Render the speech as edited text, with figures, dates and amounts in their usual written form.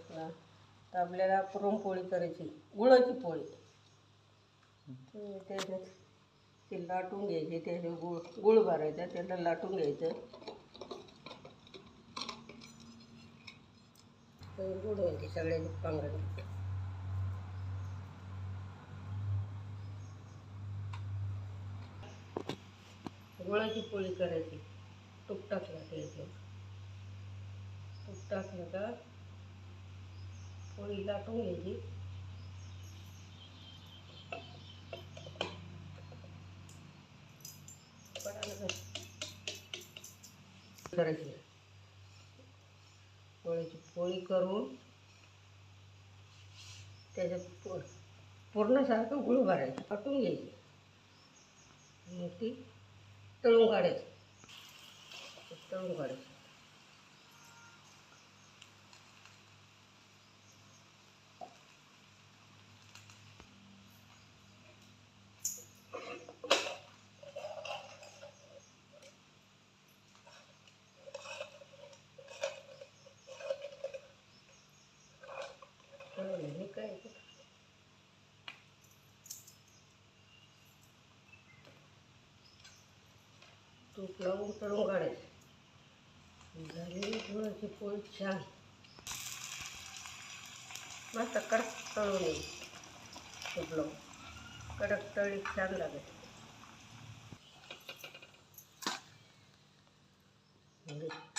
तर आपल्याला पुरणपोळी करायची, गुळाची पोळी. त्याच्यात ते लाटून घ्यायचे, त्याचे गुळ भरायचा, त्याला लाटून घ्यायचं. गुळ घ्यायचे सगळ्याचे पांगत. गुळाची पोळी करायची. तूप टाकलं त्याच्यावर, तूप टाकलं का पोळी लाटून घ्यायची. करायची पोळीची पोळी करून त्याच्यात पूर्णसारखं गुळ भरायचं, काटून घ्यायची. मग ती तळून काढायची, तळून काढायची. हे काय तूप लावून तळून काढायचं. झाली गुळाची पोळी छान मस्त कडक तळून येईल. तूप लावून कडक तळी छान लागेल.